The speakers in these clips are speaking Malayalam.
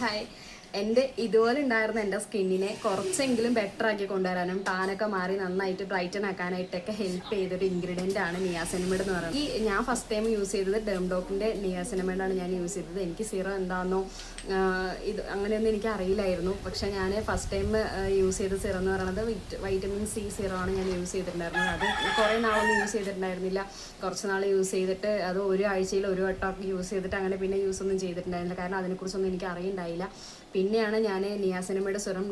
ഹായ്. എൻ്റെ ഇതുപോലെ ഉണ്ടായിരുന്ന എൻ്റെ സ്കിന്നിനെ കുറച്ചെങ്കിലും ബെറ്റർ ആക്കി കൊണ്ടുവരാനും ടാനൊക്കെ മാറി നന്നായിട്ട് ബ്രൈറ്റൻ ആക്കാനായിട്ടൊക്കെ ഹെൽപ്പ് ചെയ്തൊരു ഇൻഗ്രീഡിയൻ്റ് ആണ് നിയാസിനമൈഡ് എന്ന് പറയുന്നത്. ഞാൻ ഫസ്റ്റ് ടൈം യൂസ് ചെയ്തത് ഡെർംഡോക്കിൻ്റെ നിയാസിനമൈഡാണ് ഞാൻ യൂസ് ചെയ്തത്. എനിക്ക് സിറം എന്താണെന്നോ ഇത് അങ്ങനെയൊന്നും എനിക്ക് അറിയില്ലായിരുന്നു. പക്ഷേ ഞാൻ ഫസ്റ്റ് ടൈം യൂസ് ചെയ്ത സിറം എന്ന് പറയുന്നത് വൈറ്റമിൻ സി സിറമാണ് ഞാൻ യൂസ് ചെയ്തിട്ടുണ്ടായിരുന്നത്. അത് കുറേ നാളൊന്നും യൂസ് ചെയ്തിട്ടുണ്ടായിരുന്നില്ല. കുറച്ച് നാൾ യൂസ് ചെയ്തിട്ട് അത് ഒരു ആഴ്ചയിൽ ഒരു വട്ടമൊക്കെ യൂസ് ചെയ്തിട്ട് അങ്ങനെ പിന്നെ യൂസ് ഒന്നും ചെയ്തിട്ടുണ്ടായിരുന്നില്ല. കാരണം അതിനെക്കുറിച്ചൊന്നും എനിക്ക് അറിയുണ്ടായില്ല. പിന്നെയാണ് ഞാൻ നിയാസിനമൈഡ് സിറം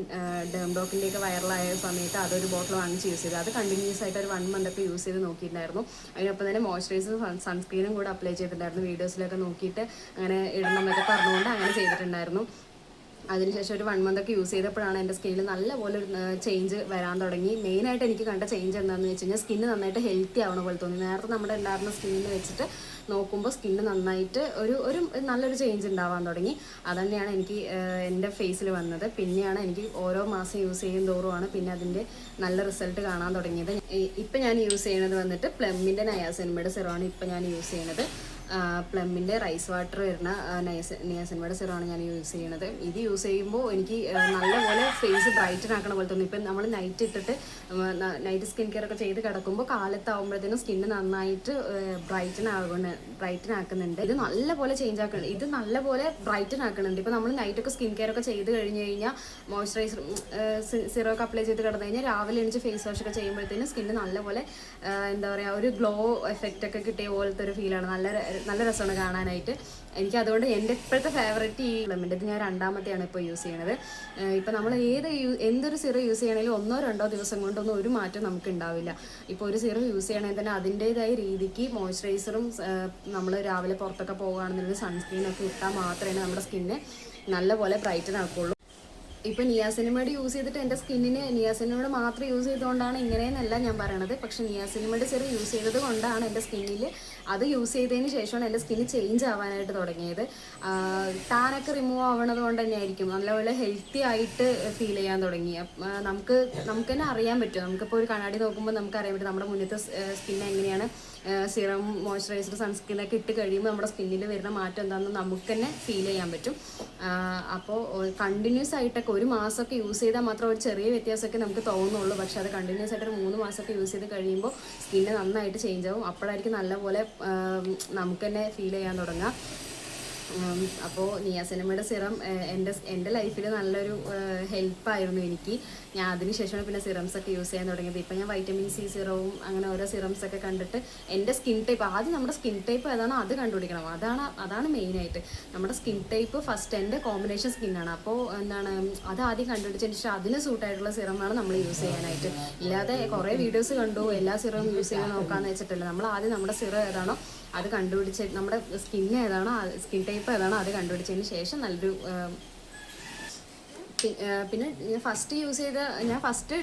ഡെർംഡോക്കിൻ്റെയൊക്കെ വൈറലായ സമയത്ത് അതൊരു ബോട്ടിൽ വാങ്ങിച്ച് യൂസ് ചെയ്തത്. അത് കണ്ടിന്യൂസ് ആയിട്ട് ഒരു 1 month ഒക്കെ യൂസ് ചെയ്ത് നോക്കിയിട്ടുണ്ടായിരുന്നു. അതിനൊപ്പം തന്നെ മോയ്സ്ചറൈസർ സൺസ്ക്രീനും കൂടെ അപ്ലൈ ചെയ്തിട്ടുണ്ടായിരുന്നു. വീഡിയോസിലൊക്കെ നോക്കിയിട്ട് അങ്ങനെ ഇടണം എന്നൊക്കെ പറഞ്ഞുകൊണ്ട് അങ്ങനെ ചെയ്തിട്ടുണ്ടായിരുന്നു. അതിനുശേഷം ഒരു 1 month ഒക്കെ യൂസ് ചെയ്തപ്പോഴാണ് എൻ്റെ സ്കിന്നിൽ നല്ലപോലെ ഒരു ചേഞ്ച് വരാൻ തുടങ്ങി. മെയിനായിട്ട് എനിക്ക് കണ്ട ചേഞ്ച് എന്താണെന്ന് വെച്ച് കഴിഞ്ഞാൽ സ്കിന്ന് നന്നായിട്ട് ഹെൽത്തി ആവണ പോലെ തോന്നി. നേരത്തെ നമ്മുടെ ഉണ്ടായിരുന്ന സ്കിന്നിൽ വെച്ചിട്ട് നോക്കുമ്പോൾ സ്കിന്ന് നന്നായിട്ട് ഒരു നല്ലൊരു ചേഞ്ച് ഉണ്ടാവാൻ തുടങ്ങി. അതുതന്നെയാണ് എനിക്ക് എൻ്റെ ഫേസിൽ വന്നത്. പിന്നെയാണ് എനിക്ക് ഓരോ മാസം യൂസ് ചെയ്യും തോറുമാണ് പിന്നെ അതിൻ്റെ നല്ല റിസൾട്ട് കാണാൻ തുടങ്ങിയത്. ഇപ്പം ഞാൻ യൂസ് ചെയ്യുന്നത് വന്നിട്ട് പ്ലമ്മിൻ്റെ നയാസിനമൈഡ് സിറമാണ് ഇപ്പം ഞാൻ യൂസ് ചെയ്യുന്നത്. പ്ലമ്മിൻ്റെ റൈസ് വാട്ടർ വരുന്ന നിയാസിനമൈഡ് സിറമാണ് ഞാൻ യൂസ് ചെയ്യണത്. ഇത് യൂസ് ചെയ്യുമ്പോൾ എനിക്ക് നല്ലപോലെ ഫേസ് ബ്രൈറ്റൻ ആക്കണ പോലെ തോന്നി. ഇപ്പം നമ്മൾ നൈറ്റ് ഇട്ടിട്ട് നൈറ്റ് സ്കിൻ കെയർ ഒക്കെ ചെയ്ത് കിടക്കുമ്പോൾ കാലത്താവുമ്പോഴത്തേനും സ്കിന്ന് നന്നായിട്ട് ബ്രൈറ്റൻ ആക്കുന്നുണ്ട്. ഇത് നല്ലപോലെ ചേഞ്ച് ആക്കുന്നുണ്ട്. ഇത് നല്ലപോലെ ബ്രൈറ്റൻ ആക്കുന്നുണ്ട്. ഇപ്പം നമ്മൾ നൈറ്റൊക്കെ സ്കിൻ കെയർ ഒക്കെ ചെയ്ത് കഴിഞ്ഞ് കഴിഞ്ഞാൽ മോയ്സ്ചറൈസർ സിറം ഒക്കെ അപ്ലൈ ചെയ്ത് കിടന്നു കഴിഞ്ഞാൽ രാവിലെ എണീച്ച് ഫേസ് വാഷ് ഒക്കെ ചെയ്യുമ്പോഴത്തേനും സ്കിന്ന് നല്ലപോലെ എന്താ പറയുക ഒരു ഗ്ലോ എഫക്റ്റ് ഒക്കെ കിട്ടിയ പോലത്തെ ഒരു ഫീലാണ്. നല്ല രസമാണ് കാണാനായിട്ട്. എനിക്ക് അതുകൊണ്ട് എൻ്റെ ഇപ്പോഴത്തെ ഫേവറേറ്റ് ഈ പ്ലമ്മിൻ്റെ. ഇത് ഞാൻ 2ാമത്തെയാണ് ഇപ്പോൾ യൂസ് ചെയ്യണത്. ഇപ്പോൾ നമ്മൾ എന്തൊരു സിറം യൂസ് ചെയ്യണമെങ്കിലും 1-2 ദിവസം കൊണ്ടൊന്നും ഒരു മാറ്റം നമുക്ക് ഉണ്ടാവില്ല. ഇപ്പോൾ ഒരു സിറം യൂസ് ചെയ്യണമെങ്കിൽ തന്നെ അതിൻ്റേതായ രീതിക്ക് മോയ്സ്ചറൈസറും നമ്മൾ രാവിലെ പുറത്തൊക്കെ പോകുകയാണെന്നുണ്ടെങ്കിൽ സൺസ്ക്രീനൊക്കെ ഇട്ടാൽ മാത്രമേ നമ്മുടെ സ്കിന്നെ നല്ലപോലെ ബ്രൈറ്റൻ ആക്കുള്ളൂ. ഇപ്പോൾ നിയാസിനമൈഡ് യൂസ് ചെയ്തിട്ട് എൻ്റെ സ്കിന്നിന് നിയാസിനമൈഡ് മാത്രം യൂസ് ചെയ്തുകൊണ്ടാണ് ഇങ്ങനെയെന്നല്ല ഞാൻ പറയണത്. പക്ഷേ നിയാസിനമൈഡ് സിറം യൂസ് ചെയ്തത് കൊണ്ടാണ് എൻ്റെ സ്കിന്നിൽ അത് യൂസ് ചെയ്തതിന് ശേഷമാണ് എൻ്റെ സ്കിന്ന് ചേഞ്ച് ആവാനായിട്ട് തുടങ്ങിയത്. ടാനൊക്കെ റിമൂവ് ആവണത് കൊണ്ട് തന്നെ ആയിരിക്കും നല്ലപോലെ ഹെൽത്തി ആയിട്ട് ഫീൽ ചെയ്യാൻ തുടങ്ങി. നമുക്ക് തന്നെ അറിയാൻ പറ്റും. നമുക്കിപ്പോൾ ഒരു കണ്ണാടി നോക്കുമ്പോൾ നമുക്ക് അറിയാൻ പറ്റും നമ്മുടെ മുന്നത്തെ സ്കിൻ എങ്ങനെയാണ്. സിറം മോയ്സ്ചറൈസർ സൺസ്ക്രീനൊക്കെ ഇട്ട് കഴിയുമ്പോൾ നമ്മുടെ സ്കിന്നിൽ വരുന്ന മാറ്റം എന്താണെന്ന് നമുക്ക് തന്നെ ഫീൽ ചെയ്യാൻ പറ്റും. അപ്പോൾ കണ്ടിന്യൂസ് ആയിട്ടൊക്കെ 1 മാസമൊക്കെ യൂസ് ചെയ്താൽ മാത്രം ഒരു ചെറിയ വ്യത്യാസമൊക്കെ നമുക്ക് തോന്നുള്ളൂ. പക്ഷേ അത് കണ്ടിന്യൂസ് ആയിട്ട് ഒരു 3 മാസമൊക്കെ യൂസ് ചെയ്ത് കഴിയുമ്പോൾ സ്കിന്ന് നന്നായിട്ട് ചേഞ്ച് ആവും. അപ്പോഴായിരിക്കും നല്ലപോലെ നമുക്ക് തന്നെ ഫീൽ ചെയ്യാൻ തുടങ്ങുക. അപ്പോൾ നിയാസിനമൈഡ് സിറം എൻ്റെ ലൈഫിൽ നല്ലൊരു ഹെൽപ്പായിരുന്നു എനിക്ക്. ഞാൻ അതിന് ശേഷമാണ് പിന്നെ സിറംസൊക്കെ യൂസ് ചെയ്യാൻ തുടങ്ങിയത്. ഇപ്പം ഞാൻ വൈറ്റമിൻ സി സിറവും അങ്ങനെ ഓരോ സിറംസൊക്കെ കണ്ടിട്ട് എൻ്റെ സ്കിൻ ടൈപ്പ് ആദ്യം നമ്മുടെ സ്കിൻ ടൈപ്പ് ഏതാണോ അത് കണ്ടുപിടിക്കണം. അതാണ് മെയിനായിട്ട്. നമ്മുടെ സ്കിൻ ടൈപ്പ് ഫസ്റ്റ് എൻ്റെ കോമ്പിനേഷൻ സ്കിന്നാണ്. അപ്പോൾ എന്താണ് അത് ആദ്യം കണ്ടുപിടിച്ചതിന് ശേഷം അതിന് സൂട്ടായിട്ടുള്ള സിറമാണ് നമ്മൾ യൂസ് ചെയ്യാനായിട്ട്. ഇല്ലാതെ കുറേ വീഡിയോസ് കണ്ടു എല്ലാ സിറവും യൂസ് ചെയ്യാൻ നോക്കാമെന്ന് വെച്ചിട്ടില്ല. നമ്മൾ ആദ്യം നമ്മുടെ സിറം ഏതാണോ അത് കണ്ടുപിടിച്ച് നമ്മുടെ സ്കിൻ ടൈപ്പ് ഏതാണോ അത് കണ്ടുപിടിച്ചതിന് ശേഷം നല്ലൊരു പിന്നെ ഞാൻ ഫസ്റ്റ്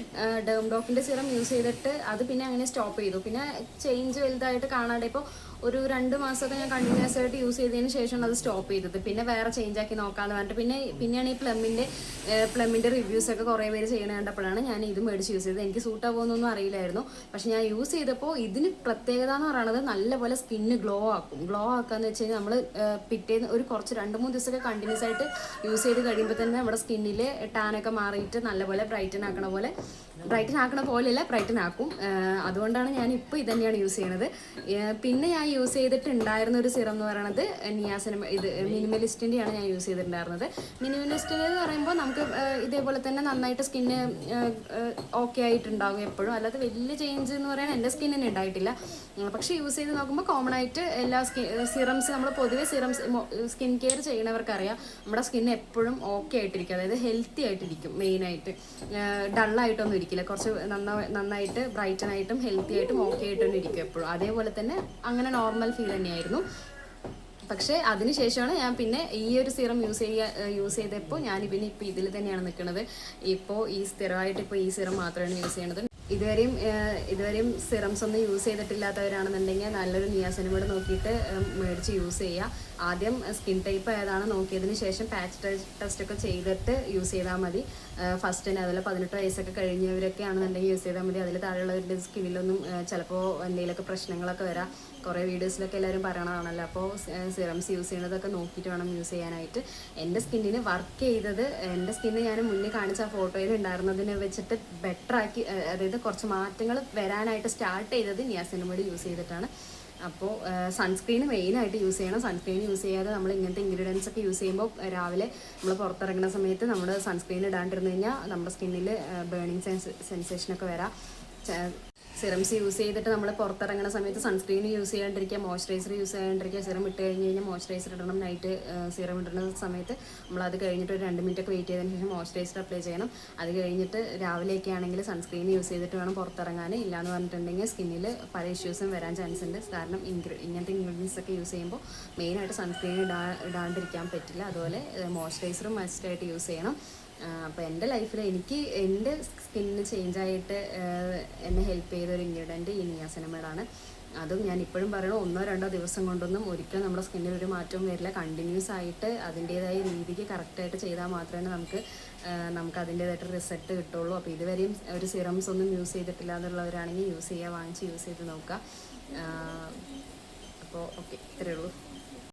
ഡെർംഡോക്കിൻ്റെ സിറം യൂസ് ചെയ്തിട്ട് അത് പിന്നെ അങ്ങനെ സ്റ്റോപ്പ് ചെയ്തു. പിന്നെ ചേഞ്ച് വലുതായിട്ട് കാണാതെ ഇപ്പോൾ ഒരു 2 മാസമൊക്കെ ഞാൻ കണ്ടിന്യൂസ് ആയിട്ട് യൂസ് ചെയ്തതിന് ശേഷമാണ് അത് സ്റ്റോപ്പ് ചെയ്തത്. പിന്നെ വേറെ ചേഞ്ച് ആക്കി നോക്കാമെന്ന് പറഞ്ഞിട്ട് പിന്നെയാണ് ഈ പ്ലമ്മിൻ്റെ റിവ്യൂസൊക്കെ കുറേ പേര് ചെയ്യണ കണ്ടപ്പോഴാണ് ഞാൻ ഇത് മേടിച്ച് യൂസ് ചെയ്തത്. എനിക്ക് സൂട്ട് ആവുമെന്നൊന്നും അറിയില്ലായിരുന്നു. പക്ഷെ ഞാൻ യൂസ് ചെയ്തപ്പോൾ ഇതിന് പ്രത്യേകത എന്ന് പറയുന്നത് നല്ലപോലെ സ്കിന്ന് ഗ്ലോ ആക്കാന്ന് വെച്ച് കഴിഞ്ഞാൽ നമ്മൾ പിറ്റേന്ന് ഒരു കുറച്ച് 2-3 ദിവസമൊക്കെ കണ്ടിന്യൂസ് ആയിട്ട് യൂസ് ചെയ്ത് കഴിയുമ്പോൾ തന്നെ നമ്മുടെ സ്കിന്നിൽ ടാനൊക്കെ മാറിയിട്ട് നല്ലപോലെ ബ്രൈറ്റൻ ആക്കണ പോലെയല്ല ബ്രൈറ്റൻ ആക്കും. അതുകൊണ്ടാണ് ഞാൻ ഇപ്പോൾ ഇത് തന്നെയാണ് യൂസ് ചെയ്യണത്. പിന്നെ ഞാൻ യൂസ് ചെയ്തിട്ടുണ്ടായിരുന്ന ഒരു സിറം എന്ന് പറയുന്നത് ഇത് മിനിമലിസ്റ്റിൻ്റെയാണ് ഞാൻ യൂസ് ചെയ്തിട്ടുണ്ടായിരുന്നത്. മിനിമലിസ്റ്റിൻ്റെ എന്ന് പറയുമ്പോൾ നമുക്ക് ഇതേപോലെ തന്നെ നന്നായിട്ട് സ്കിന്ന് ഓക്കെ ആയിട്ടുണ്ടാകും എപ്പോഴും. അല്ലാതെ വലിയ ചേഞ്ച് എന്ന് പറയാൻ എൻ്റെ സ്കിന്നിന് ഉണ്ടായിട്ടില്ല. പക്ഷേ യൂസ് ചെയ്ത് നോക്കുമ്പോൾ കോമൺ ആയിട്ട് എല്ലാ സിറംസ് നമ്മൾ പൊതുവെ സ്കിൻ കെയർ ചെയ്യുന്നവർക്കറിയാം നമ്മുടെ സ്കിന്ന് എപ്പോഴും ഓക്കെ ആയിട്ടിരിക്കും. അതായത് ഹെൽത്തി ആയിട്ടിരിക്കും. മെയിനായിട്ട് ഡള്ളായിട്ടൊന്നും ഇരിക്കില്ല. കുറച്ച് നന്നായിട്ട് ബ്രൈറ്റൻ ആയിട്ടും ഹെൽത്തി ആയിട്ടും ഓക്കെ ആയിട്ടൊന്നും ഇരിക്കും എപ്പോഴും. അതേപോലെ തന്നെ അങ്ങനെ നോർമൽ ഫീൽ തന്നെയായിരുന്നു. പക്ഷേ അതിനുശേഷമാണ് ഞാൻ പിന്നെ ഈ ഒരു സിറം യൂസ് ചെയ്തപ്പോൾ ഞാൻ പിന്നെ ഇപ്പോൾ ഇതിൽ തന്നെയാണ് നിൽക്കുന്നത്. ഇപ്പോൾ ഈ സ്ഥിരമായിട്ട് ഇപ്പോൾ ഈ സിറം മാത്രമാണ് യൂസ് ചെയ്യണത്. ഇതുവരെയും സിറംസ് ഒന്നും യൂസ് ചെയ്തിട്ടില്ലാത്തവരാണെന്നുണ്ടെങ്കിൽ നല്ലൊരു നിയാസിനമൈഡ് നോക്കിയിട്ട് മേടിച്ച് യൂസ് ചെയ്യുക. ആദ്യം സ്കിൻ ടൈപ്പ് ഏതാണ് നോക്കിയതിന് ശേഷം പാച്ച് ടെസ്റ്റ് ഒക്കെ ചെയ്തിട്ട് യൂസ് ചെയ്താൽ മതി. ഫസ്റ്റിന് അതുപോലെ 18 വയസ്സൊക്കെ കഴിഞ്ഞവരൊക്കെ ആണെന്നുണ്ടെങ്കിൽ യൂസ് ചെയ്താൽ മതി. അതിൽ താഴെയുള്ളവരുടെ സ്കിന്നിലൊന്നും ചിലപ്പോൾ എന്തെങ്കിലുമൊക്കെ പ്രശ്നങ്ങളൊക്കെ വരാം. കുറേ വീഡിയോസിലൊക്കെ എല്ലാവരും പറയണതാണല്ലോ. അപ്പോൾ സിറംസ് യൂസ് ചെയ്യണതൊക്കെ നോക്കിയിട്ട് വേണം യൂസ് ചെയ്യാനായിട്ട്. എൻ്റെ സ്കിന്നിന് വർക്ക് ചെയ്തത്, എൻ്റെ സ്കിന്ന് ഞാൻ മുന്നേ കാണിച്ച ആ ഫോട്ടോയിൽ ഉണ്ടായിരുന്നതിനെ വെച്ചിട്ട് ബെറ്റർ ആക്കി, അതായത് കുറച്ച് മാറ്റങ്ങൾ വരാനായിട്ട് സ്റ്റാർട്ട് ചെയ്തത് നിയാസിനമൈഡ് യൂസ് ചെയ്തിട്ടാണ്. അപ്പോൾ സൺസ്ക്രീൻ മെയിനായിട്ട് യൂസ് ചെയ്യണം. സൺസ്ക്രീൻ യൂസ് ചെയ്യാതെ നമ്മൾ ഇങ്ങനത്തെ ഇൻഗ്രീഡിയൻസ് ഒക്കെ യൂസ് ചെയ്യുമ്പോൾ രാവിലെ നമ്മൾ പുറത്തിറങ്ങുന്ന സമയത്ത് നമ്മൾ സൺസ്ക്രീൻ ഇടാണ്ടിരുന്നു കഴിഞ്ഞാൽ നമ്മുടെ സ്കിന്നിൽ ബേണിങ് സെൻസേഷനൊക്കെ വരാം. സിറംസ് യൂസ് ചെയ്തിട്ട് നമ്മൾ പുറത്തിറങ്ങുന്ന സമയത്ത് സൺസ്ക്രീൻ യൂസ് ചെയ്യാണ്ടിരിക്കുക, മോയ്സ്ചറൈസർ യൂസ് ചെയ്യാണ്ടിരിക്കുക. സിറം ഇട്ട് കഴിഞ്ഞ് കഴിഞ്ഞാൽ മോയ്സ്ചറൈസർ ഇടണം. നൈറ്റ് സിറം ഇടുന്ന സമയത്ത് നമ്മൾ അത് കഴിഞ്ഞിട്ട് ഒരു 2 മിനിറ്റ് ഒക്കെ വെയിറ്റ് ചെയ്തതിന് ശേഷം മോയ്സ്ചറൈസർ അപ്ലൈ ചെയ്യണം. അത് കഴിഞ്ഞിട്ട് രാവിലെയൊക്കെ ആണെങ്കിൽ സൺസ്ക്രീൻ യൂസ് ചെയ്തിട്ട് വേണം പുറത്തിറങ്ങാൻ. ഇല്ലയെന്ന് പറഞ്ഞിട്ടുണ്ടെങ്കിൽ സ്കിന്നിൽ പല ഇഷ്യൂസും വരാൻ ചാൻസ് ഉണ്ട്. കാരണം ഇങ്ങനത്തെ ഇൻഗ്രീഡിയൻസ് ഒക്കെ യൂസ് ചെയ്യുമ്പോൾ മെയിനായിട്ട് സൺസ്ക്രീൻ ഇടാണ്ടിരിക്കാൻ പറ്റില്ല. അതുപോലെ മോയ്സ്ചറൈസറും മസ്റ്റായിട്ട് യൂസ് ചെയ്യണം. അപ്പോൾ എൻ്റെ ലൈഫിൽ എൻ്റെ സ്കിന്നിന് ചേഞ്ചായിട്ട് എന്നെ ഹെൽപ്പ് ചെയ്ത ഒരു ഇൻഗ്രീഡിയൻറ്റ് ഈ നിയാസിനമൈഡാണ്. അതും ഞാൻ ഇപ്പോഴും പറയണു, 1-2 ദിവസം കൊണ്ടൊന്നും ഒരിക്കലും നമ്മുടെ സ്കിന്നിൽ ഒരു മാറ്റവും വരില്ല. കണ്ടിന്യൂസ് ആയിട്ട് അതിൻ്റേതായ രീതിക്ക് കറക്റ്റായിട്ട് ചെയ്താൽ മാത്രമേ നമുക്ക് അതിൻ്റേതായിട്ട് റിസൾട്ട് കിട്ടുള്ളൂ. അപ്പോൾ ഇതുവരെയും ഒരു സിറംസ് ഒന്നും യൂസ് ചെയ്തിട്ടില്ല എന്നുള്ളവരാണെങ്കിൽ യൂസ് ചെയ്യുക, വാങ്ങിച്ച് യൂസ് ചെയ്ത് നോക്കുക. അപ്പോൾ ഓക്കെ, ഇത്രയേ ഉള്ളൂ.